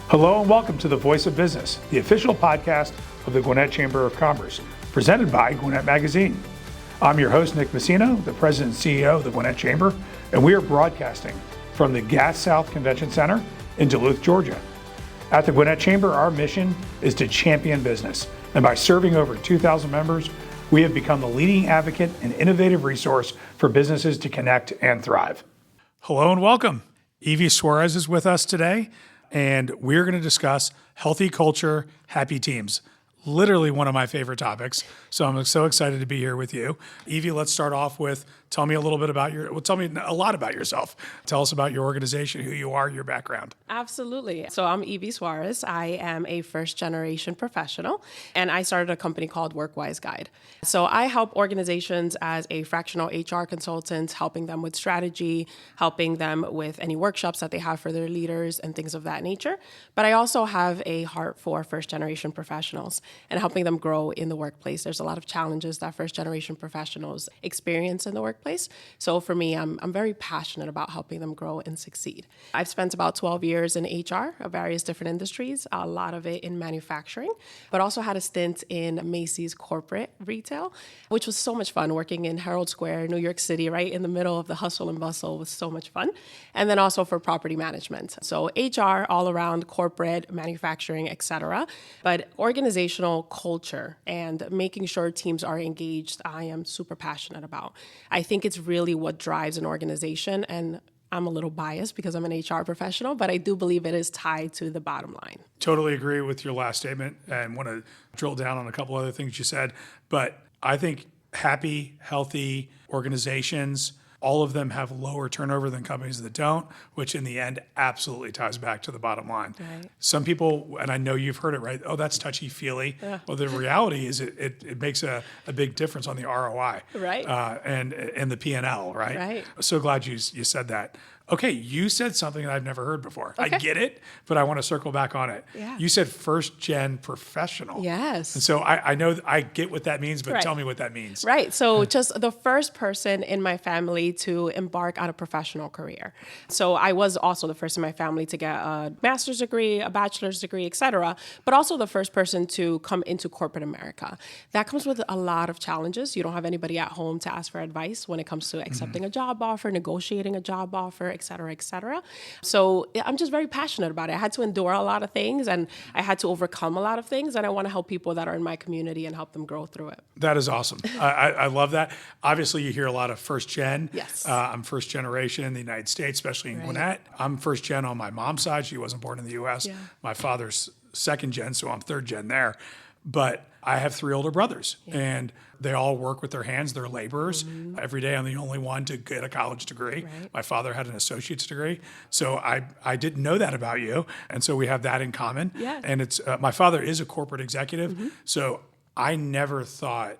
Hello and welcome to The Voice of Business, the official podcast of the Gwinnett Chamber of Commerce, presented by Gwinnett Magazine. I'm your host, Nick Messino, the President and CEO of the Gwinnett Chamber, and we are broadcasting from the Gas South Convention Center in Duluth, Georgia. At the Gwinnett Chamber, our mission is to champion business, and by serving over 2,000 members, we have become the leading advocate and innovative resource for businesses to connect and thrive. Hello and welcome. Evie Suarez is with us today, and we're going to discuss healthy culture, happy teams. Literally one of my favorite topics. So I'm so excited to be here with you. Evie, let's start off with tell me a lot about yourself. Tell us about your organization, who you are, your background. Absolutely. So I'm Evie Suarez. I am a first-generation professional, and I started a company called WorkWise Guide. So I help organizations as a fractional HR consultant, helping them with strategy, helping them with any workshops that they have for their leaders and things of that nature. But I also have a heart for first-generation professionals and helping them grow in the workplace. There's a lot of challenges that first-generation professionals experience in the workplace. So for me, I'm very passionate about helping them grow and succeed. I've spent about 12 years in HR of various different industries, a lot of it in manufacturing, but also had a stint in Macy's corporate retail, which was so much fun, working in Herald Square, New York City, right in the middle of the hustle and bustle was so much fun. And then also for property management. So HR all around corporate, manufacturing, et cetera. But organizational culture and making sure teams are engaged, I am super passionate about. I think it's really what drives an organization, and I'm a little biased because I'm an HR professional, but I do believe it is tied to the bottom line. Totally agree with your last statement and want to drill down on a couple other things you said. But I think happy, healthy organizations, all of them have lower turnover than companies that don't, which in the end absolutely ties back to the bottom line. Right. Some people, and I know you've heard it, right? Oh, that's touchy-feely. Yeah. Well, the reality is it makes a big difference on the ROI. Right. And the P&L, right? Right. So glad you said that. Okay, you said something that I've never heard before. Okay. I get it, but I want to circle back on it. Yeah. You said first-gen professional. Yes. And so I know I get what that means, but Right. tell me what that means. Right. So just the first person in my family to embark on a professional career. So I was also the first in my family to get a master's degree, a bachelor's degree, et cetera, but also the first person to come into corporate America. That comes with a lot of challenges. You don't have anybody at home to ask for advice when it comes to accepting a job offer, negotiating a job offer, et cetera, et cetera. So I'm just very passionate about it. I had to endure a lot of things and I had to overcome a lot of things. And I want to help people that are in my community and help them grow through it. That is awesome. I love that. Obviously, you hear a lot of first gen. Yes. I'm first generation in the United States, especially in Gwinnett. I'm first gen on my mom's side. She wasn't born in the U.S. Yeah. My father's second gen, so I'm third gen there. But I have three older brothers, and they all work with their hands. They're laborers. Mm-hmm. Every day, I'm the only one to get a college degree. Right. My father had an associate's degree. So I didn't know that about you. And so we have that in common. Yeah. And it's my father is a corporate executive. Mm-hmm. So I never thought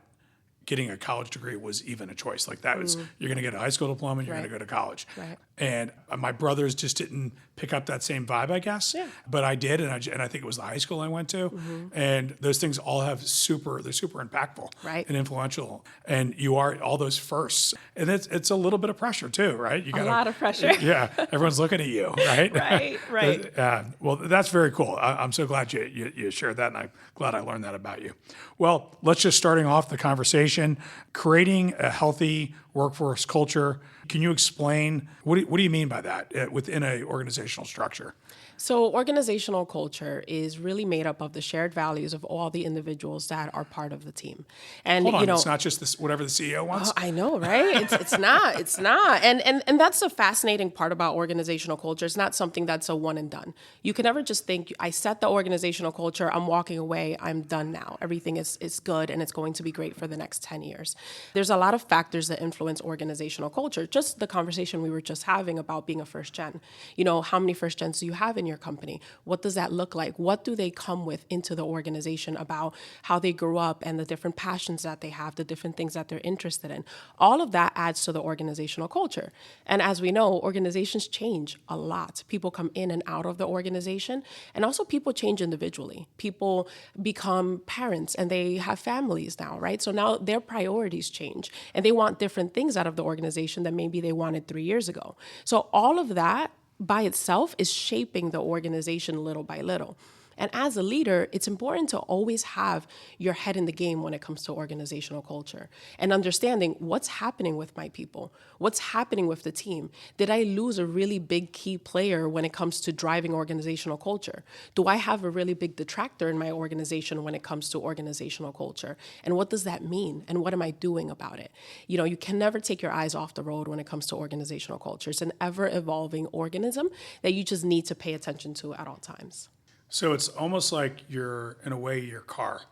getting a college degree was even a choice. Like that was, you're going to get a high school diploma and you're going to go to college. Right. And my brothers just didn't pick up that same vibe, I guess. Yeah. But I did, and I think it was the high school I went to. Mm-hmm. And those things all have they're super impactful and influential. And you are all those firsts. And it's a little bit of pressure too, right? You got a lot of pressure. Yeah, everyone's looking at you, right? Right. Well, that's very cool. I'm so glad you shared that, and I'm glad I learned that about you. Well, let's just starting off the conversation, creating a healthy workforce culture. Can you explain, what do you mean by that within an organizational structure? So organizational culture is really made up of the shared values of all the individuals that are part of the team. And Hold on, it's not just this, whatever the CEO wants? I know, right? It's not. And that's the fascinating part about organizational culture. It's not something that's a one and done. You can never just think, I set the organizational culture, I'm walking away, I'm done now. Everything is good and it's going to be great for the next 10 years. There's a lot of factors that influence organizational culture. Just the conversation we were just having about being a first gen. How many first gens do you have in your company? What does that look like? What do they come with into the organization about how they grew up and the different passions that they have, the different things that they're interested in? All of that adds to the organizational culture. And as we know, organizations change a lot. People come in and out of the organization, and also people change individually. People become parents and they have families now, right? So now their priorities change and they want different things out of the organization than maybe they wanted 3 years ago. So all of that by itself is shaping the organization little by little. And as a leader, it's important to always have your head in the game when it comes to organizational culture and understanding what's happening with my people, what's happening with the team. Did I lose a really big key player when it comes to driving organizational culture? Do I have a really big detractor in my organization when it comes to organizational culture? And what does that mean? And what am I doing about it? You know, you can never take your eyes off the road when it comes to organizational culture. It's an ever-evolving organism that you just need to pay attention to at all times. So it's almost like you're, in a way, your car.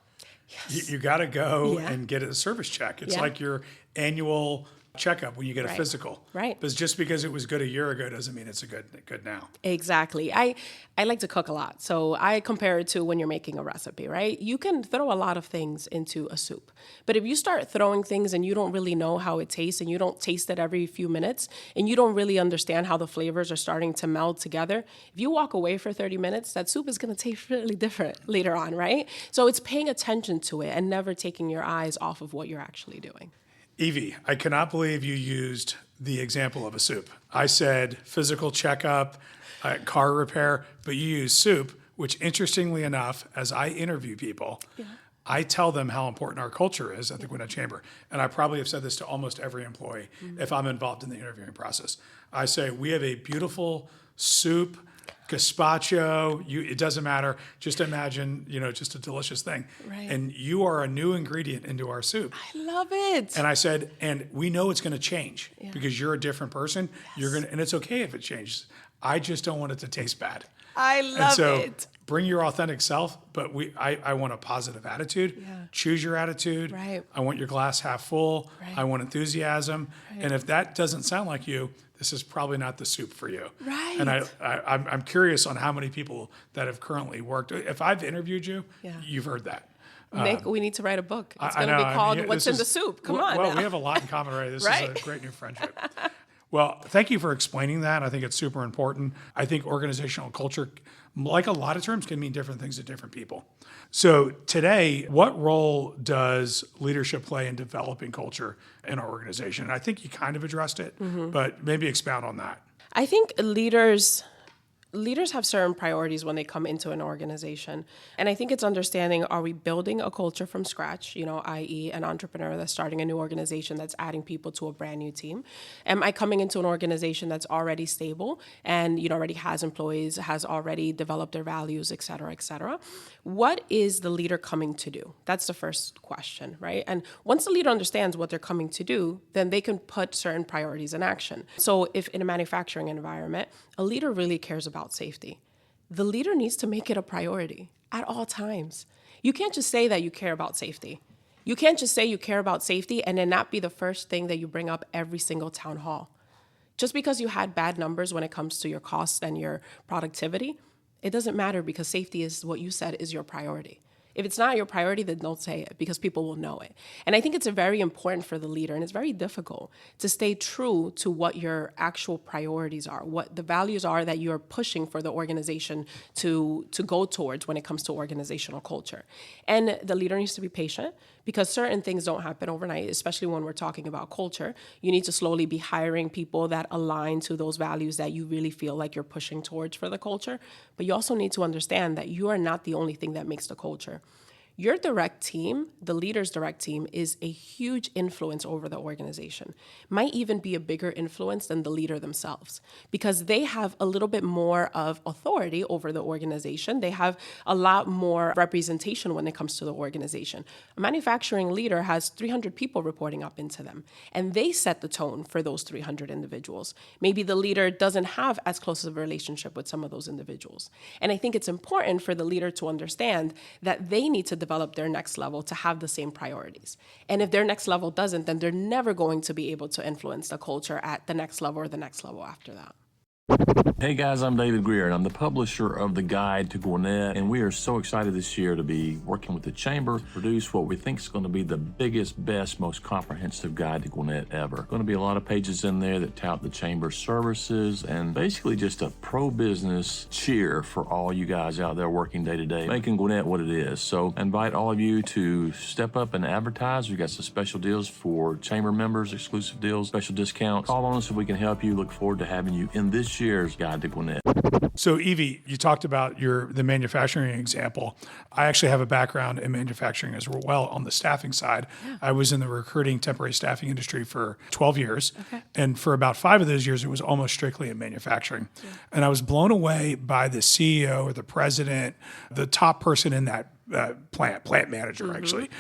You got to go and get a service check. It's like your annual checkup when you get a physical. Right. But just because it was good a year ago doesn't mean it's good now. Exactly. I like to cook a lot. So I compare it to when you're making a recipe, right? You can throw a lot of things into a soup. But if you start throwing things and you don't really know how it tastes and you don't taste it every few minutes and you don't really understand how the flavors are starting to meld together, if you walk away for 30 minutes, that soup is going to taste really different later on, right? So it's paying attention to it and never taking your eyes off of what you're actually doing. Evie, I cannot believe you used the example of a soup. I said physical checkup, car repair, but you use soup, which interestingly enough, as I interview people, I tell them how important our culture is at the Gwinnett Chamber. And I probably have said this to almost every employee if I'm involved in the interviewing process. I say, we have a beautiful soup, gazpacho, it doesn't matter. Just imagine, just a delicious thing. Right. And you are a new ingredient into our soup. I love it. And I said, and we know it's going to change because you're a different person. Yes. And it's okay if it changes. I just don't want it to taste bad. I love it. Bring your authentic self, but I want a positive attitude. Yeah. Choose your attitude. Right. I want your glass half full. Right. I want enthusiasm. Right. And if that doesn't sound like you, this is probably not the soup for you. Right. And I'm curious on how many people that have currently worked. If I've interviewed you, you've heard that. Nick, we need to write a book. It's going to be called What's in the Soup. Come on. Well, now. we have a lot in common already. This Right? is a great new friendship. Well, thank you for explaining that. I think it's super important. I think organizational culture, like a lot of terms, can mean different things to different people. So today, what role does leadership play in developing culture in our organization? And I think you kind of addressed it, but maybe expound on that. I think leaders have certain priorities when they come into an organization. And I think it's understanding, are we building a culture from scratch, i.e. an entrepreneur that's starting a new organization that's adding people to a brand new team? Am I coming into an organization that's already stable and, already has employees, has already developed their values, et cetera, et cetera? What is the leader coming to do? That's the first question, right? And once the leader understands what they're coming to do, then they can put certain priorities in action. So if in a manufacturing environment, a leader really cares about safety, the leader needs to make it a priority at all times. You can't just say that you care about safety. You can't just say you care about safety and then not be the first thing that you bring up every single town hall. Just because you had bad numbers when it comes to your costs and your productivity, it doesn't matter because safety is what you said is your priority. If it's not your priority, then don't say it because people will know it. And I think it's very important for the leader, and it's very difficult to stay true to what your actual priorities are, what the values are that you're pushing for the organization to go towards when it comes to organizational culture. And the leader needs to be patient because certain things don't happen overnight, especially when we're talking about culture. You need to slowly be hiring people that align to those values that you really feel like you're pushing towards for the culture. But you also need to understand that you are not the only thing that makes the culture. Your direct team, the leader's direct team, is a huge influence over the organization. Might even be a bigger influence than the leader themselves because they have a little bit more of authority over the organization. They have a lot more representation when it comes to the organization. A manufacturing leader has 300 people reporting up into them, and they set the tone for those 300 individuals. Maybe the leader doesn't have as close of a relationship with some of those individuals. And I think it's important for the leader to understand that they need to develop their next level to have the same priorities. And if their next level doesn't, then they're never going to be able to influence the culture at the next level or the next level after that. Hey guys, I'm David Greer, and I'm the publisher of the Guide to Gwinnett, and we are so excited this year to be working with the Chamber to produce what we think is going to be the biggest, best, most comprehensive Guide to Gwinnett ever. Going to be a lot of pages in there that tout the Chamber's services and basically just a pro-business cheer for all you guys out there working day to day, making Gwinnett what it is. So I invite all of you to step up and advertise. We've got some special deals for Chamber members, exclusive deals, special discounts. Call on us if we can help you. Look forward to having you in this this year's Guide to Gwinnett. So Evie, you talked about the manufacturing example. I actually have a background in manufacturing as well on the staffing side. Yeah. I was in the recruiting temporary staffing industry for 12 years. Okay. And for about 5 of those years, it was almost strictly in manufacturing. Yeah. And I was blown away by the CEO or the president, the top person in that plant manager, actually.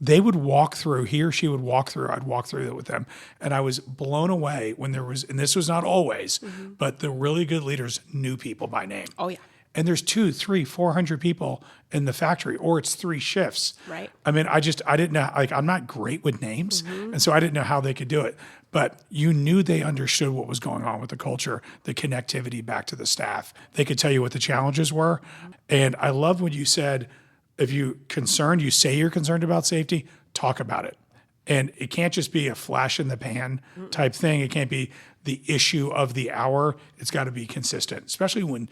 They would walk through, he or she would walk through, I'd walk through it with them. And I was blown away when there was, and this was not always, but the really good leaders knew people by name. Oh, yeah. And there's 200, 300, 400 people in the factory, or it's 3 shifts. Right. I mean, I didn't know, I'm not great with names. And so I didn't know how they could do it. But you knew they understood what was going on with the culture, the connectivity back to the staff. They could tell you what the challenges were. And I love what you said. If you say you're concerned about safety, talk about it. And it can't just be a flash in the pan type thing. It can't be the issue of the hour. It's got to be consistent, especially when,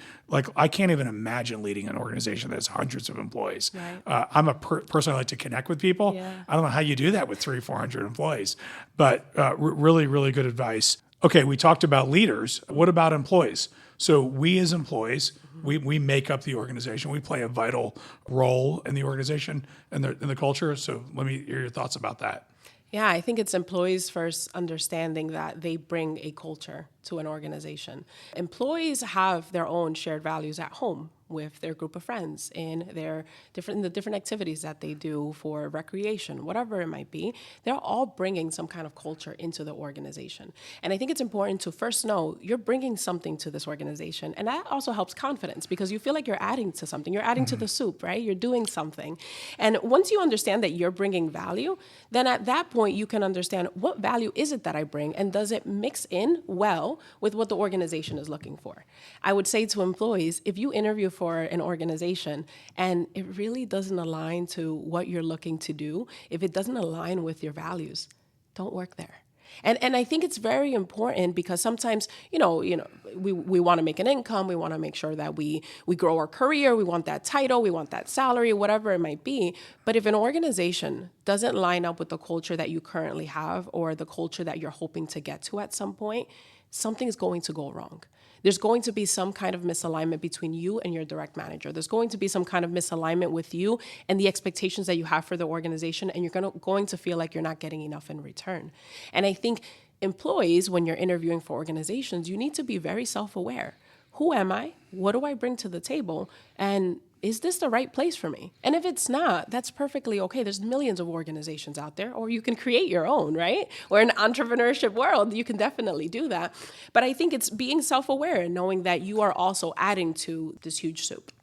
I can't even imagine leading an organization that has hundreds of employees. Right. I'm a person I like to connect with people. Yeah. I don't know how you do that with 300, 400 employees, but really, really good advice. Okay, we talked about leaders. What about employees? So we as employees, we make up the organization. We play a vital role in the organization and in the culture. So let me hear your thoughts about that. Yeah, I think it's employees first understanding that they bring a culture to an organization. Employees have their own shared values at home with their group of friends in the different activities that they do for recreation, whatever it might be. They're all bringing some kind of culture into the organization. And I think it's important to first know you're bringing something to this organization. And that also helps confidence because you feel like you're adding to something. You're adding to the soup, right? You're doing something. And once you understand that you're bringing value, then at that point you can understand what value is it that I bring and does it mix in well with what the organization is looking for. I would say to employees, if you interview for an organization and it really doesn't align to what you're looking to do, if it doesn't align with your values, don't work there. And I think it's very important because sometimes, we want to make an income, we want to make sure that we grow our career, we want that title, we want that salary, whatever it might be. But if an organization doesn't line up with the culture that you currently have or the culture that you're hoping to get to at some point, something's going to go wrong. There's going to be some kind of misalignment between you and your direct manager. There's going to be some kind of misalignment with you and the expectations that you have for the organization, and you're going to feel like you're not getting enough in return. And I think employees, when you're interviewing for organizations, you need to be very self-aware. Who am I? What do I bring to the table? And is this the right place for me? And if it's not, that's perfectly okay. There's millions of organizations out there, or you can create your own, right? Or in the entrepreneurship world, you can definitely do that. But I think it's being self-aware and knowing that you are also adding to this huge soup.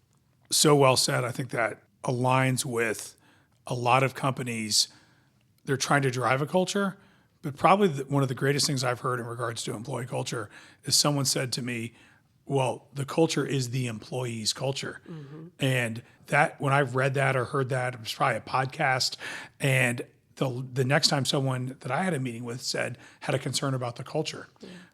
So well said. I think that aligns with a lot of companies. They're trying to drive a culture, but probably one of the greatest things I've heard in regards to employee culture is someone said to me, well, the culture is the employee's culture. And that, when I've read that or heard that, it was probably a podcast. And the next time someone that I had a meeting with had a concern about the culture,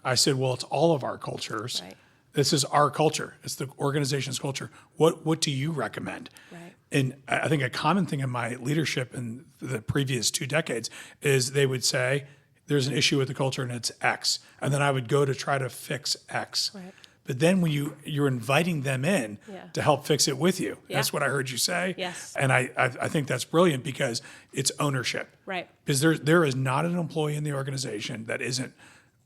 I said, well, it's all of our cultures. Right. This is our culture. It's the organization's culture. What do you recommend? Right. And I think a common thing in my leadership in the previous 2 decades is they would say, there's an issue with the culture and it's X. And then I would go to try to fix X. Right. But then when you're inviting them in to help fix it with you. Yeah. That's what I heard you say. Yes. And I think that's brilliant because it's ownership. Right. Because there is not an employee in the organization that isn't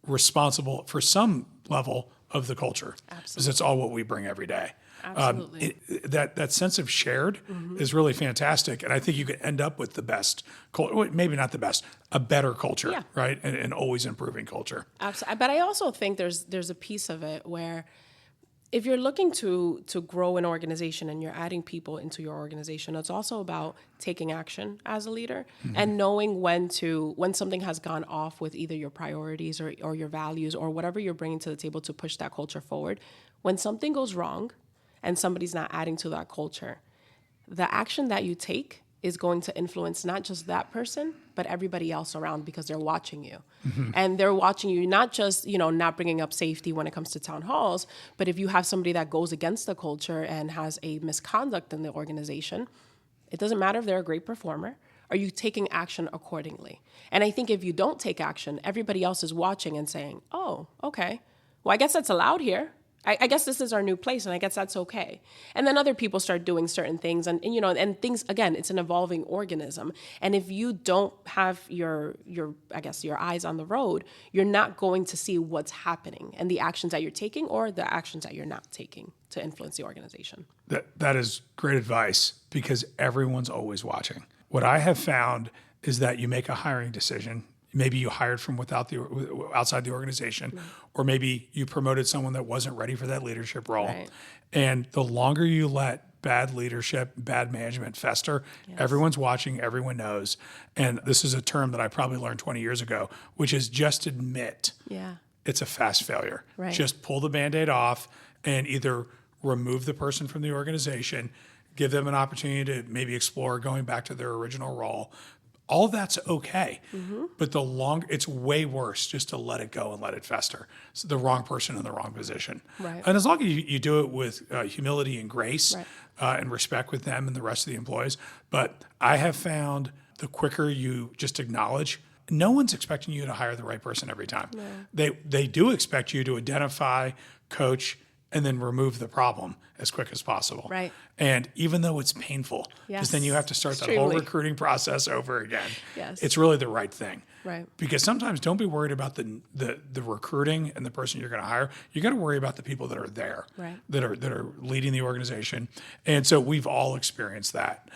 responsible for some level of the culture. Absolutely. Because it's all what we bring every day. Absolutely. That sense of shared is really fantastic. And I think you could end up with the best, maybe not the best, a better culture, right? And always improving culture. Absolutely. But I also think there's a piece of it where if you're looking to grow an organization and you're adding people into your organization, it's also about taking action as a leader and knowing when something has gone off with either your priorities or your values or whatever you're bringing to the table to push that culture forward. When something goes wrong, and somebody's not adding to that culture, the action that you take is going to influence not just that person, but everybody else around because they're watching you. And they're watching you not just, not bringing up safety when it comes to town halls, but if you have somebody that goes against the culture and has a misconduct in the organization, it doesn't matter if they're a great performer. Are you taking action accordingly? And I think if you don't take action, everybody else is watching and saying, oh, okay. well, I guess that's allowed here. I guess this is our new place, and I guess that's okay. And then other people start doing certain things, and and things, again, it's an evolving organism. And if you don't have your eyes on the road, you're not going to see what's happening and the actions that you're taking or the actions that you're not taking to influence the organization. That is great advice, because everyone's always watching. What I have found is that you make a hiring decision. Maybe you hired from outside the organization, or maybe you promoted someone that wasn't ready for that leadership role. Right. And the longer you let bad leadership, bad management fester, everyone's watching, everyone knows. And this is a term that I probably learned 20 years ago, which is just admit it's a fast failure. Right. Just pull the Band-Aid off and either remove the person from the organization, give them an opportunity to maybe explore going back to their original role. All that's okay, but it's way worse just to let it go and let it fester. It's the wrong person in the wrong position. Right. And as long as you do it with humility and grace and respect with them and the rest of the employees. But I have found the quicker you just acknowledge, no one's expecting you to hire the right person every time. No. They do expect you to identify, coach, and then remove the problem as quick as possible. Right. And even though it's painful, because then you have to start that whole recruiting process over again. Yes. It's really the right thing. Right. Because sometimes don't be worried about the recruiting and the person you're going to hire. You got to worry about the people that are there, that are leading the organization. And so we've all experienced that.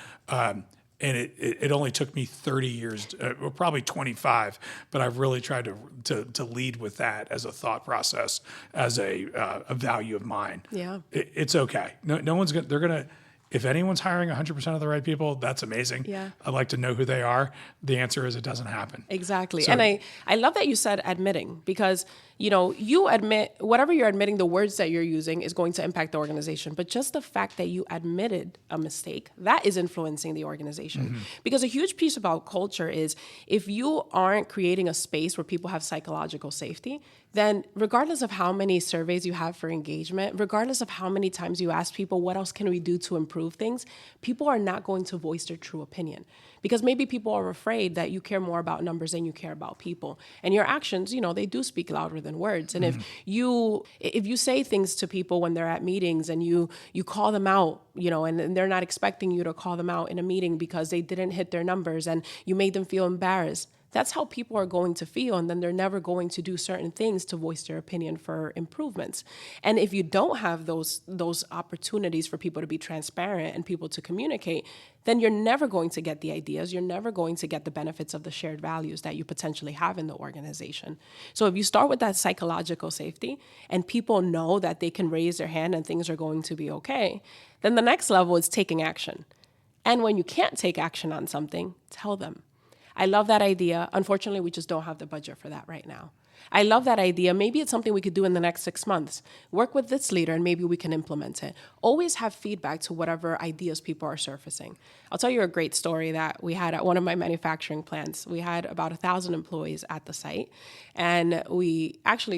And it only took me 30 years, probably 25, but I've really tried to lead with that as a thought process, as a value of mine. Yeah. It's okay. No one's going to, if anyone's hiring 100% of the right people, that's amazing. Yeah. I'd like to know who they are. The answer is it doesn't happen. Exactly. So, and I love that you said admitting, because you admit whatever you're admitting, the words that you're using is going to impact the organization. But just the fact that you admitted a mistake, that is influencing the organization. Because a huge piece about culture is if you aren't creating a space where people have psychological safety, then regardless of how many surveys you have for engagement, regardless of how many times you ask people, what else can we do to improve things, people are not going to voice their true opinion. Because maybe people are afraid that you care more about numbers than you care about people. And your actions, they do speak louder than words. And if you say things to people when they're at meetings and you call them out, and they're not expecting you to call them out in a meeting because they didn't hit their numbers and you made them feel embarrassed, that's how people are going to feel, and then they're never going to do certain things to voice their opinion for improvements. And if you don't have those opportunities for people to be transparent and people to communicate, then you're never going to get the ideas, you're never going to get the benefits of the shared values that you potentially have in the organization. So if you start with that psychological safety and people know that they can raise their hand and things are going to be okay, then the next level is taking action. And when you can't take action on something, tell them. I love that idea. Unfortunately, we just don't have the budget for that right now. I love that idea. Maybe it's something we could do in the next 6 months. Work with this leader and maybe we can implement it. Always have feedback to whatever ideas people are surfacing. I'll tell you a great story that we had at one of my manufacturing plants. We had about 1,000 employees at the site. And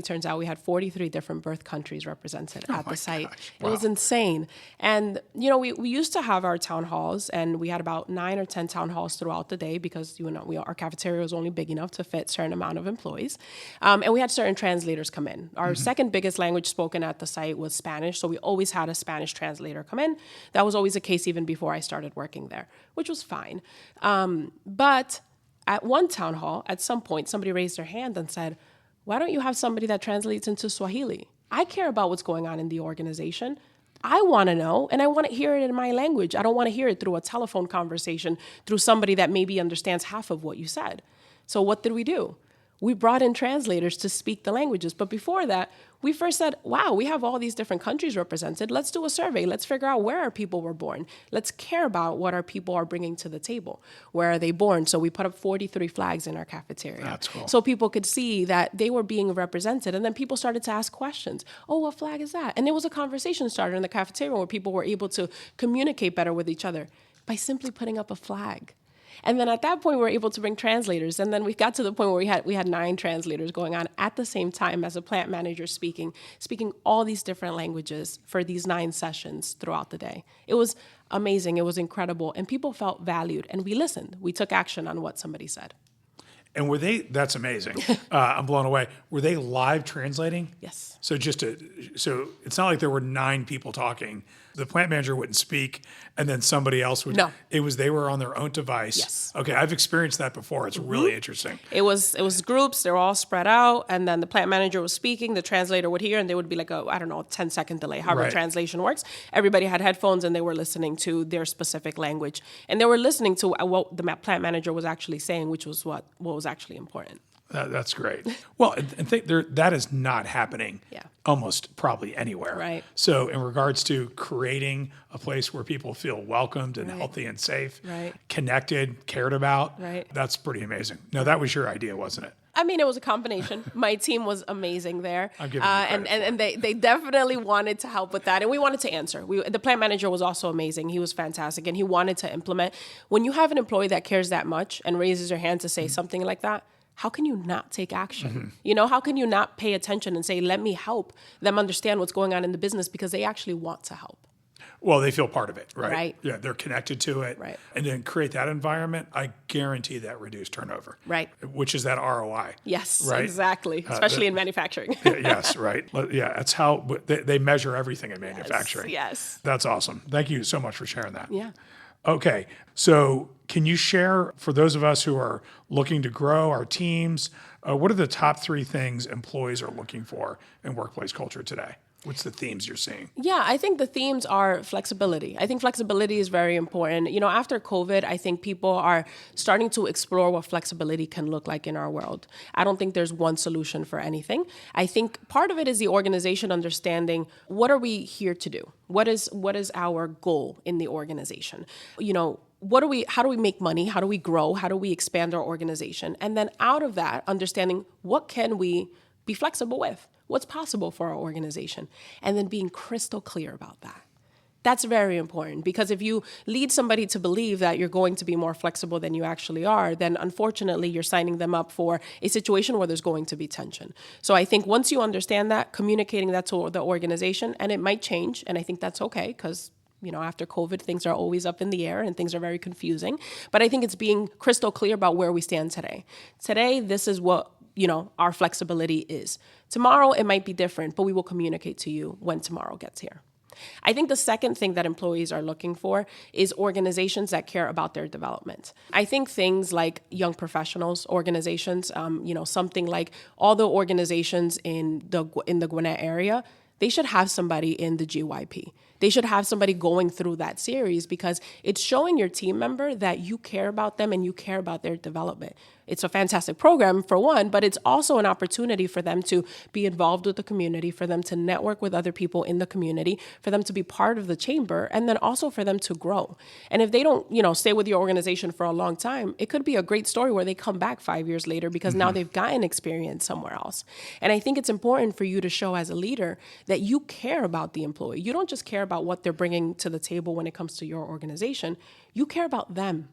turns out we had 43 different birth countries represented at the site. Gosh. Wow. It was insane. And, we used to have our town halls, and we had about 9 or 10 town halls throughout the day because, our cafeteria was only big enough to fit a certain amount of employees. And we had certain translators come in. Our second biggest language spoken at the site was Spanish, so we always had a Spanish translator come in. That was always the case even before I started working there, which was fine. But at one town hall, at some point, somebody raised their hand and said, why don't you have somebody that translates into Swahili? I care about what's going on in the organization. I want to know, and I want to hear it in my language. I don't want to hear it through a telephone conversation, through somebody that maybe understands half of what you said. So what did we do? We brought in translators to speak the languages. But before that, we first said, wow, we have all these different countries represented. Let's do a survey. Let's figure out where our people were born. Let's care about what our people are bringing to the table. Where are they born? So we put up 43 flags in our cafeteria. That's cool. So people could see that they were being represented. And then people started to ask questions. Oh, what flag is that? And there was a conversation started in the cafeteria where people were able to communicate better with each other by simply putting up a flag. And then at that point, we were able to bring translators. And then we got to the point where we had 9 translators going on at the same time as a plant manager speaking all these different languages for these 9 sessions throughout the day. It was amazing. It was incredible. And people felt valued. And we listened. We took action on what somebody said. And were they, that's amazing. I'm blown away. Were they live translating? Yes. So so it's not like there were 9 people talking. The plant manager wouldn't speak and then somebody else would. No. They were on their own device. Yes. Okay. I've experienced that before. It's really interesting. It was groups. They were all spread out, and then the plant manager was speaking. The translator would hear, and there would be like a 10-second delay. However, Right. translation works. Everybody had headphones, and they were listening to their specific language, and they were listening to what the plant manager was actually saying, which was what was actually important. That's great. Well, and that is not happening Yeah. almost probably anywhere. Right. So in regards to creating a place where people feel welcomed and Right. healthy and safe, Right. connected, cared about, Right. that's pretty amazing. No, that was your idea, wasn't it? I mean, it was a combination. My team was amazing there. I'm giving you credit and they definitely wanted to help with that. And we wanted to answer. The plant manager was also amazing. He was fantastic. And he wanted to implement. When you have an employee that cares that much and raises their hand to say something like that, how can you not take action? How can you not pay attention and say, let me help them understand what's going on in the business, because they actually want to help. Well, they feel part of it, right? Right. Yeah, they're connected to it. Right. And then create that environment, I guarantee that reduced turnover. Right. Which is that ROI. Yes, Right. exactly. Especially in manufacturing. Yes, right. Yeah, that's how they measure everything in manufacturing. Yes. That's awesome. Thank you so much for sharing that. Yeah. Okay, so can you share, for those of us who are looking to grow our teams, what are the top 3 things employees are looking for in workplace culture today? What's the themes you're seeing? Yeah, I think the themes are flexibility. I think flexibility is very important. After COVID, I think people are starting to explore what flexibility can look like in our world. I don't think there's one solution for anything. I think part of it is the organization understanding, what are we here to do? What is our goal in the organization? How do we make money? How do we grow? How do we expand our organization? And then out of that, understanding, what can we be flexible with? What's possible for our organization? And then being crystal clear about that. That's very important, because if you lead somebody to believe that you're going to be more flexible than you actually are, then unfortunately you're signing them up for a situation where there's going to be tension. So I think once you understand that, communicating that to the organization, and it might change, and I think that's okay, because after COVID, things are always up in the air and things are very confusing. But I think it's being crystal clear about where we stand today. Today, this is what our flexibility is. Tomorrow, it might be different, but we will communicate to you when tomorrow gets here. I think the second thing that employees are looking for is organizations that care about their development. I think things like young professionals organizations, something like all the organizations in the Gwinnett area, they should have somebody in the GYP. They should have somebody going through that series, because it's showing your team member that you care about them and you care about their development. It's a fantastic program, for one, but it's also an opportunity for them to be involved with the community, for them to network with other people in the community, for them to be part of the chamber, and then also for them to grow. And if they don't, stay with your organization for a long time, it could be a great story where they come back 5 years later because now they've gotten experience somewhere else. And I think it's important for you to show as a leader that you care about the employee. You don't just care about what they're bringing to the table when it comes to your organization. You care about them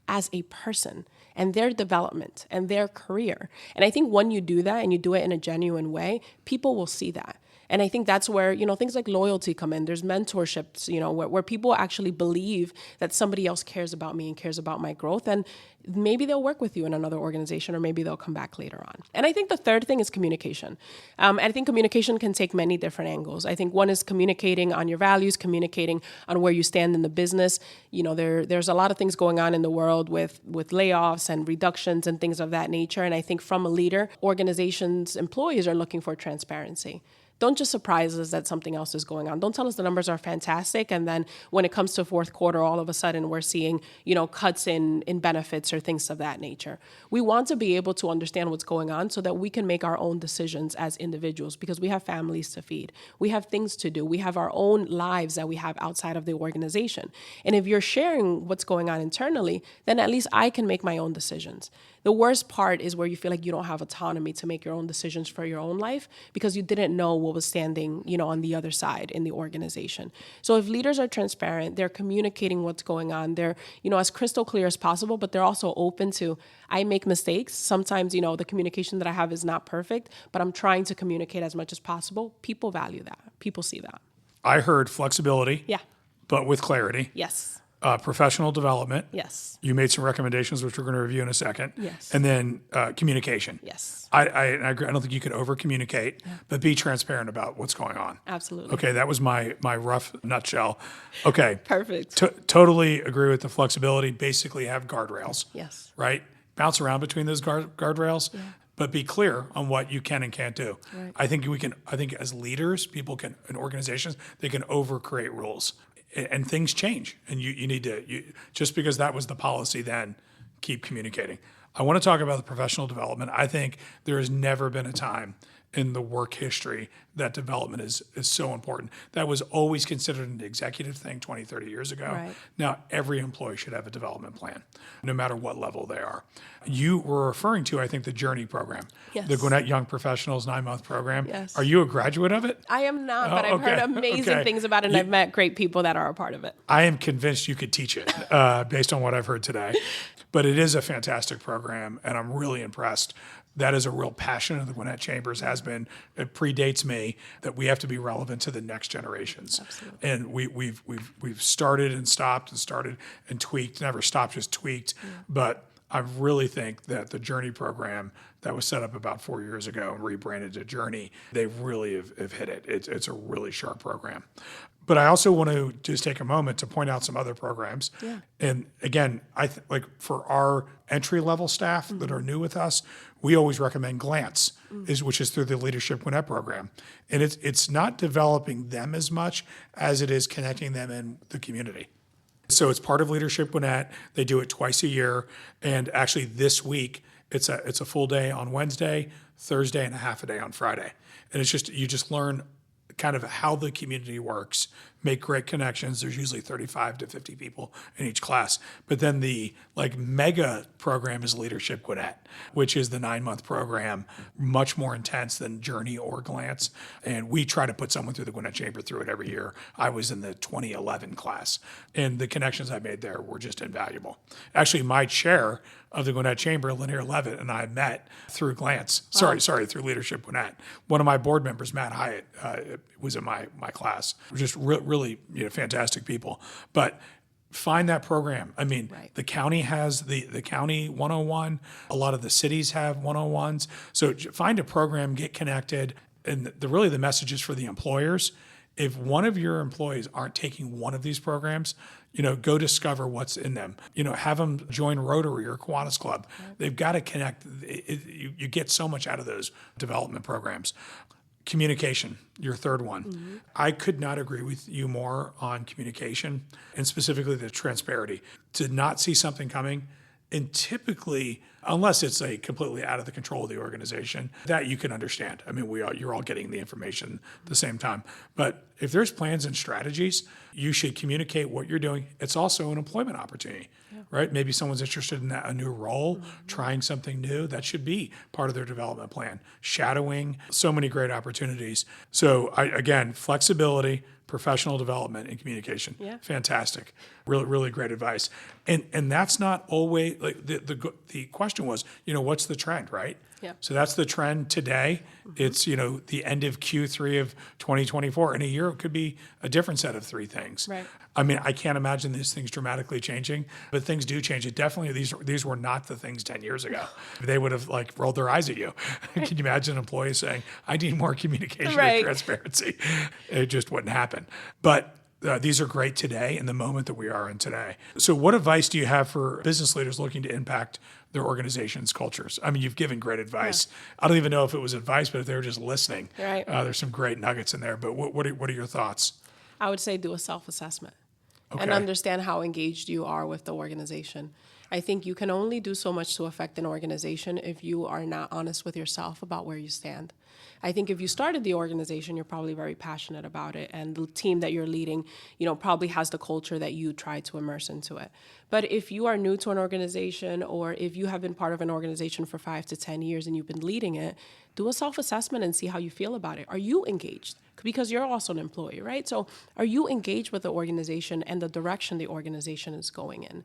as a person and their development and their career. And I think when you do that and you do it in a genuine way, people will see that. And I think that's where, things like loyalty come in. There's mentorships, where people actually believe that somebody else cares about me and cares about my growth. And maybe they'll work with you in another organization, or maybe they'll come back later on. And I think the third thing is communication. I think communication can take many different angles. I think one is communicating on your values, communicating on where you stand in the business. There's a lot of things going on in the world with layoffs and reductions and things of that nature. And I think from a leader, organizations, employees are looking for transparency. Don't just surprise us that something else is going on. Don't tell us the numbers are fantastic, and then when it comes to fourth quarter, all of a sudden we're seeing, cuts in benefits or things of that nature. We want to be able to understand what's going on so that we can make our own decisions as individuals, because we have families to feed. We have things to do. We have our own lives that we have outside of the organization. And if you're sharing what's going on internally, then at least I can make my own decisions. The worst part is where you feel like you don't have autonomy to make your own decisions for your own life because you didn't know what was standing, on the other side in the organization. So if leaders are transparent, they're communicating what's going on, they're, as crystal clear as possible, but they're also open to, I make mistakes. Sometimes, the communication that I have is not perfect, but I'm trying to communicate as much as possible. People value that. People see that. I heard flexibility. Yeah. But with clarity. Yes. professional development. Yes. You made some recommendations, which we're going to review in a second. Yes. And then communication. Yes. I agree. I don't think you can over communicate, but be transparent about what's going on. Absolutely. Okay, that was my rough nutshell. Okay. Perfect. Totally agree with the flexibility. Basically, have guardrails. Yes. Right. Bounce around between those guardrails, but be clear on what you can and can't do. Right. I think as leaders, people can, in organizations, they can over create rules. And things change, and you need to, just because that was the policy then, keep communicating. I want to talk about the professional development. I think there has never been a time in the work history that development is so important. That was always considered an executive thing 20, 30 years ago. Right. Now, every employee should have a development plan, no matter what level they are. You were referring to, I think, the Journey program, Yes. the Gwinnett Young Professionals 9-month program. Yes. Are you a graduate of it? I am not, but I've okay, heard amazing things about it, and I've met great people that are a part of it. I am convinced you could teach it based on what I've heard today. But it is a fantastic program, and I'm really impressed. That is a real passion of the Gwinnett Chambers, has been. It predates me, that we have to be relevant to the next generations. Absolutely. And we've started and stopped and started and tweaked, never stopped, just tweaked. But I really think that the Journey program that was set up about 4 years ago and rebranded to Journey, they really have hit it. It's a really sharp program. But I also want to just take a moment to point out some other programs. Yeah. And again, like for our entry level staff that are new with us, we always recommend Glance, which is through the Leadership Gwinnett program. And it's not developing them as much as it is connecting them in the community. So it's part of Leadership Gwinnett. They do it twice a year. And actually this week, it's a full day on Wednesday, Thursday, and a half a day on Friday. And it's just, you just learn kind of how the community works, make great connections. There's usually 35 to 50 people in each class. But then the mega program is Leadership Gwinnett, which is the 9-month program, much more intense than Journey or Glance. And we try to put someone through the Gwinnett Chamber through it every year. I was in the 2011 class, and the connections I made there were just invaluable. Actually, my chair of the Gwinnett Chamber, Lanier Levitt, and I met through Glance. Sorry, through Leadership Gwinnett. One of my board members, Matt Hyatt, was in my class. Just really fantastic people. But find that program. I mean, the county has the county 101. A lot of the cities have 101s. So find a program, get connected. And the message is for the employers. If one of your employees aren't taking one of these programs, go discover what's in them. Have them join Rotary or Kiwanis Club. They've got to connect. You get so much out of those development programs. Communication, your third one. Mm-hmm. I could not agree with you more on communication, and specifically the transparency. To not see something coming, and typically, unless it's completely out of the control of the organization, that you can understand. I mean, you're all getting the information at the same time. But if there's plans and strategies, you should communicate what you're doing. It's also an employment opportunity, right? Maybe someone's interested in a new role, trying something new. That should be part of their development plan. Shadowing, so many great opportunities. So again, flexibility, professional development, and communication. Yeah. Fantastic. Really, really great advice. And that's not always, the question was, what's the trend, right? Yeah. So that's the trend today. It's, the end of Q3 of 2024. In a year, it could be a different set of three things. Right. I mean, I can't imagine these things dramatically changing, but things do change. It definitely, these were not the things 10 years ago. They would have rolled their eyes at you. Can you imagine an employee saying, I need more communication and transparency? It just wouldn't happen. But these are great today, in the moment that we are in today. So what advice do you have for business leaders looking to impact their organization's cultures? I mean, you've given great advice. Yeah. I don't even know if it was advice, but if they were just listening, there's some great nuggets in there. But what are your thoughts? I would say do a self-assessment and understand how engaged you are with the organization. I think you can only do so much to affect an organization if you are not honest with yourself about where you stand. I think if you started the organization, you're probably very passionate about it, and the team that you're leading, probably has the culture that you try to immerse into it. But if you are new to an organization, or if you have been part of an organization for 5 to 10 years and you've been leading it, do a self-assessment and see how you feel about it. Are you engaged? Because you're also an employee, right? So are you engaged with the organization and the direction the organization is going in?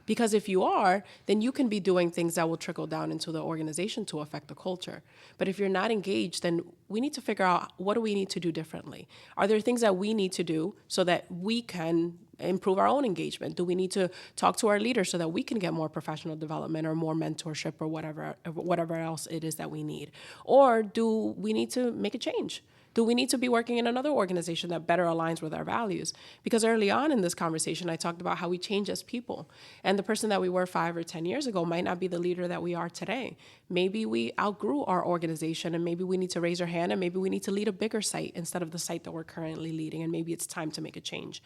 Because if you are, then you can be doing things that will trickle down into the organization to affect the culture. But if you're not engaged, then we need to figure out, what do we need to do differently? Are there things that we need to do so that we can improve our own engagement? Do we need to talk to our leaders so that we can get more professional development or more mentorship or whatever else it is that we need? Or do we need to make a change? Do we need to be working in another organization that better aligns with our values? Because early on in this conversation, I talked about how we change as people. And the person that we were 5 or 10 years ago might not be the leader that we are today. Maybe we outgrew our organization, and maybe we need to raise our hand, and maybe we need to lead a bigger site instead of the site that we're currently leading, and maybe it's time to make a change.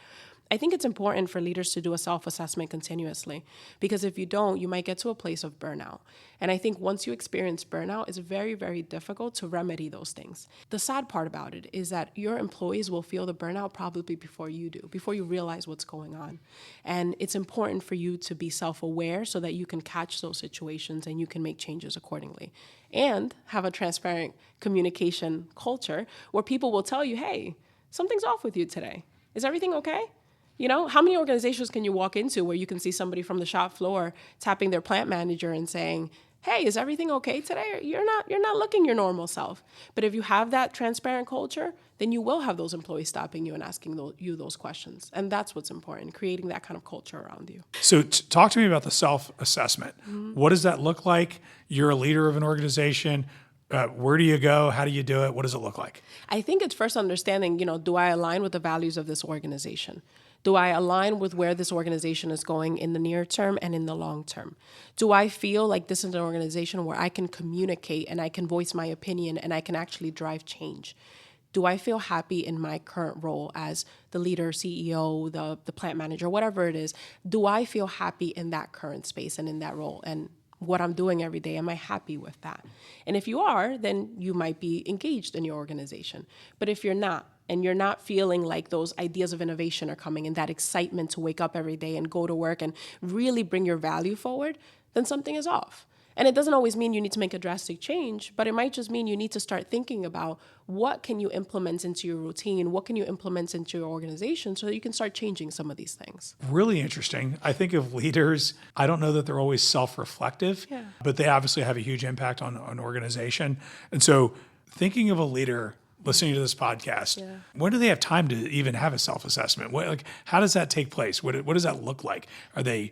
I think it's important for leaders to do a self-assessment continuously, because if you don't, you might get to a place of burnout. And I think once you experience burnout, it's very, very difficult to remedy those things. The sad part about it is that your employees will feel the burnout probably before you do, before you realize what's going on. And it's important for you to be self-aware so that you can catch those situations and you can make changes accordingly. And have a transparent communication culture where people will tell you, hey, something's off with you today. Is everything okay? You know, how many organizations can you walk into where you can see somebody from the shop floor tapping their plant manager and saying, hey, is everything okay today? You're not looking your normal self. But if you have that transparent culture, then you will have those employees stopping you and asking you those questions. And that's what's important, creating that kind of culture around you. So talk to me about the self-assessment. Mm-hmm. What does that look like? You're a leader of an organization. Where do you go? How do you do it? What does it look like? I think it's first understanding, do I align with the values of this organization? Do I align with where this organization is going in the near term and in the long term? Do I feel like this is an organization where I can communicate and I can voice my opinion and I can actually drive change? Do I feel happy in my current role as the leader, CEO, the plant manager, whatever it is? Do I feel happy in that current space and in that role? And what I'm doing every day, am I happy with that? And if you are, then you might be engaged in your organization. But if you're not, and you're not feeling like those ideas of innovation are coming and that excitement to wake up every day and go to work and really bring your value forward, then something is off. And it doesn't always mean you need to make a drastic change, but it might just mean you need to start thinking about what can you implement into your routine, what can you implement into your organization so that you can start changing some of these things. Really interesting. I think of leaders, I don't know that they're always self-reflective, but they obviously have a huge impact on an organization. And so thinking of a leader listening to this podcast, when do they have time to even have a self-assessment? How does that take place? What does that look like? Are they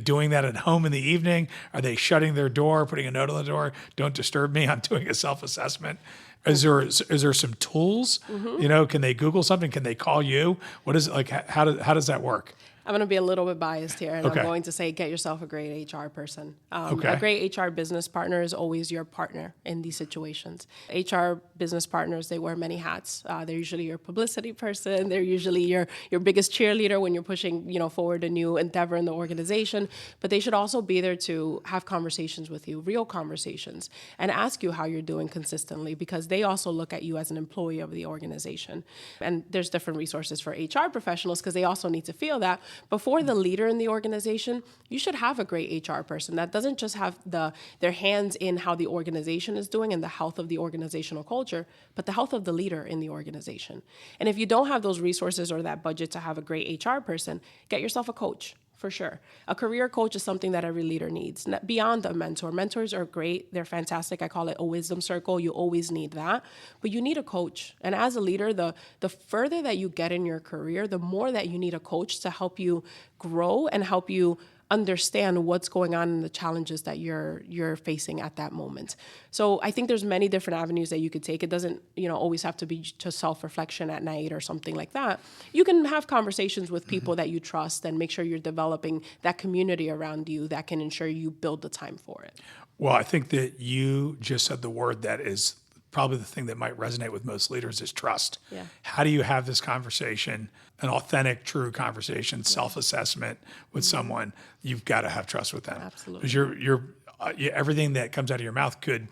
doing that at home in the evening? Are they shutting their door, putting a note on the door, don't disturb me, I'm doing a self-assessment? Is there some tools? Mm-hmm. Can they Google something? Can they call you? What is it like? How does that work? I'm going to be a little bit biased here, and I'm going to say get yourself a great HR person. A great HR business partner is always your partner in these situations. HR business partners, they wear many hats. They're usually your publicity person. They're usually your biggest cheerleader when you're pushing forward a new endeavor in the organization. But they should also be there to have conversations with you, real conversations, and ask you how you're doing consistently, because they also look at you as an employee of the organization. And there's different resources for HR professionals because they also need to feel that. Before the leader in the organization, you should have a great HR person that doesn't just have their hands in how the organization is doing and the health of the organizational culture, but the health of the leader in the organization. And if you don't have those resources or that budget to have a great HR person, get yourself a coach. For sure. A career coach is something that every leader needs, beyond a mentor. Mentors are great. They're fantastic. I call it a wisdom circle. You always need that. But you need a coach. And as a leader, the further that you get in your career, the more that you need a coach to help you grow and help you understand what's going on and the challenges that you're facing at that moment. So I think there's many different avenues that you could take. It doesn't, always have to be just self-reflection at night or something like that. You can have conversations with people that you trust and make sure you're developing that community around you that can ensure you build the time for it. Well, I think that you just said the word that is probably the thing that might resonate with most leaders is trust. Yeah. How do you have this conversation, an authentic, true conversation, self-assessment with someone? You've got to have trust with them. Absolutely. Because you're everything that comes out of your mouth could,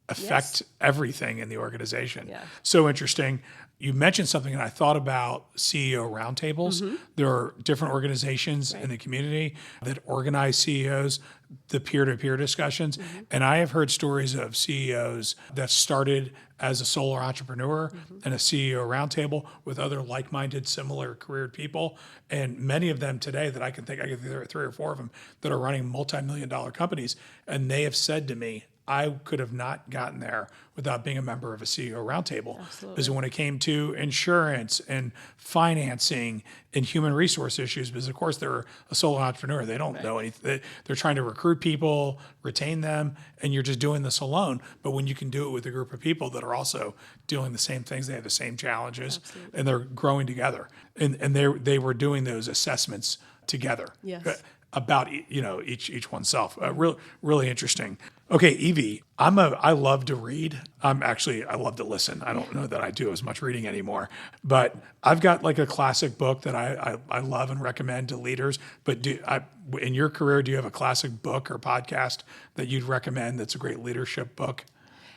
affect everything in the organization. Yeah. So interesting. You mentioned something, and I thought about CEO roundtables. There are different organizations in the community that organize CEOs, the peer-to-peer discussions. And I have heard stories of CEOs that started as a solo entrepreneur and a CEO roundtable with other like-minded, similar careered people. And many of them today that I can think there are 3 or 4 of them that are running multi-million-dollar companies. And they have said to me, I could have not gotten there without being a member of a CEO roundtable. Because when it came to insurance and financing and human resource issues, because of course they're a solo entrepreneur, they don't know anything. They're trying to recruit people, retain them, and you're just doing this alone. But when you can do it with a group of people that are also doing the same things, they have the same challenges, and they're growing together. And they were doing those assessments together. Yes. About each oneself. Really interesting. Okay, Evie, I love to read. I love to listen. I don't know that I do as much reading anymore, but I've got like a classic book that I love and recommend to leaders. But in your career, do you have a classic book or podcast that you'd recommend that's a great leadership book?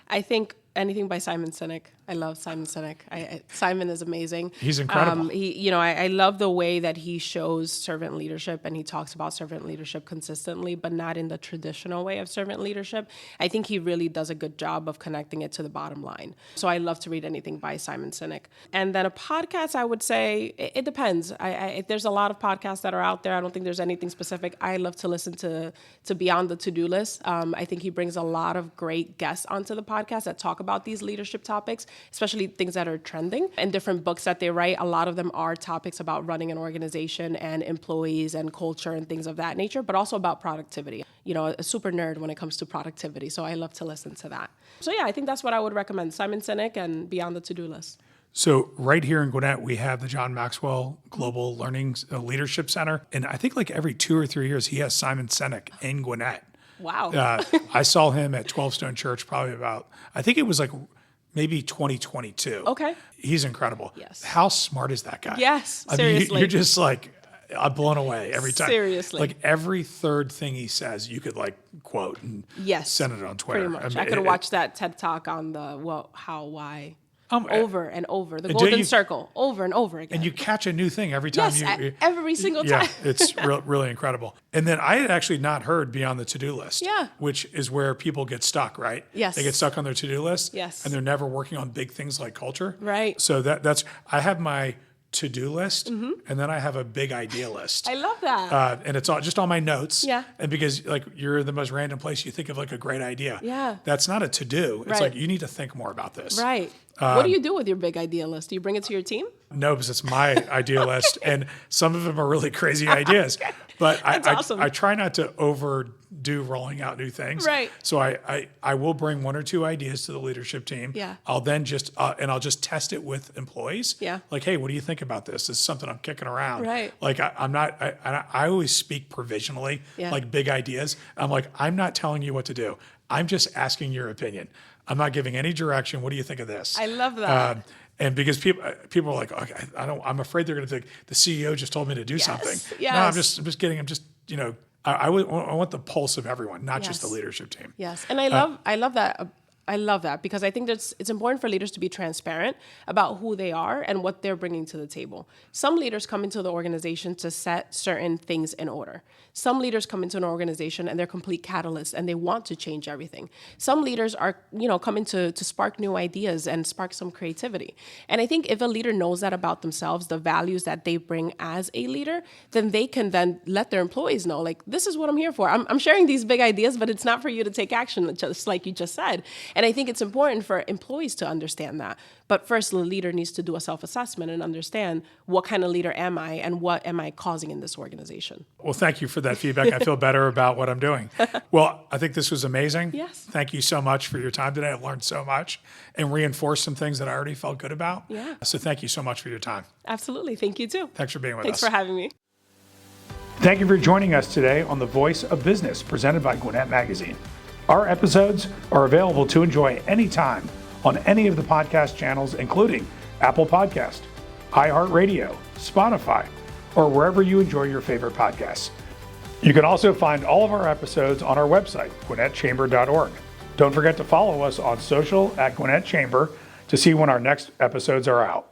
I think anything by Simon Sinek. I love Simon Sinek. Simon is amazing. He's incredible. I love the way that he shows servant leadership, and he talks about servant leadership consistently, but not in the traditional way of servant leadership. I think he really does a good job of connecting it to the bottom line. So I love to read anything by Simon Sinek. And then a podcast, I would say, it depends. There's a lot of podcasts that are out there. I don't think there's anything specific. I love to listen to Beyond the To-Do List. I think he brings a lot of great guests onto the podcast that talk about these leadership topics, especially things that are trending. And different books that they write, a lot of them are topics about running an organization and employees and culture and things of that nature, but also about productivity. A super nerd when it comes to productivity. So I love to listen to that. So yeah, I think that's what I would recommend. Simon Sinek and Beyond the To-Do List. So right here in Gwinnett, we have the John Maxwell Global Learning Leadership Center. And I think like every 2 or 3 years, he has Simon Sinek in Gwinnett. Wow. I saw him at 12 Stone Church probably I think it was like maybe 2022. Okay. He's incredible. Yes. How smart is that guy? Yes, I seriously. mean, you're just like, I'm blown away every time. Seriously. Like every third thing he says, you could like quote and send it on Twitter. Pretty much. I could watch that TED Talk on the how, why. Over and over, the golden circle, over and over again. And you catch a new thing every time. Every single time. Yeah, it's really incredible. And then I had actually not heard Beyond the To-Do List, which is where people get stuck, right? Yes. They get stuck on their to-do list, yes, and they're never working on big things like culture. Right. So that's I have my to-do list, and then I have a big idea list. I love that. And it's all just on my notes. Yeah. And because like you're the most random place you think of like a great idea. Yeah. That's not a to-do. It's like you need to think more about this. Right. What do you do with your big idea list? Do you bring it to your team? No, because it's my idea list, and some of them are really crazy ideas. But awesome. I try not to overdo rolling out new things. Right. So I will bring 1 or 2 ideas to the leadership team. Yeah. I'll then just I'll just test it with employees. Yeah. Like, hey, what do you think about this? This is something I'm kicking around. Right. Like I always speak provisionally, like big ideas. I'm like, I'm not telling you what to do. I'm just asking your opinion. I'm not giving any direction. What do you think of this? I love that. And because people are like, okay, I'm afraid they're going to think the CEO just told me to do something. Yes. No, I'm just kidding. I want the pulse of everyone, not just the leadership team. Yes. And I love that. I love that because I think it's important for leaders to be transparent about who they are and what they're bringing to the table. Some leaders come into the organization to set certain things in order. Some leaders come into an organization and they're complete catalysts and they want to change everything. Some leaders are, coming to spark new ideas and spark some creativity. And I think if a leader knows that about themselves, the values that they bring as a leader, then they can then let their employees know, like, this is what I'm here for. I'm sharing these big ideas, but it's not for you to take action, just like you just said. And I think it's important for employees to understand that. But first, the leader needs to do a self-assessment and understand what kind of leader am I and what am I causing in this organization. Well, thank you for that feedback. I feel better about what I'm doing. Well, I think this was amazing. Yes. Thank you so much for your time today. I've learned so much and reinforced some things that I already felt good about. Yeah. So thank you so much for your time. Absolutely. Thank you too. Thanks for being with us. Thanks for having me. Thank you for joining us today on The Voice of Business, presented by Gwinnett Magazine. Our episodes are available to enjoy anytime on any of the podcast channels, including Apple Podcast, iHeartRadio, Spotify, or wherever you enjoy your favorite podcasts. You can also find all of our episodes on our website, gwinnettchamber.org. Don't forget to follow us on social at Gwinnett Chamber to see when our next episodes are out.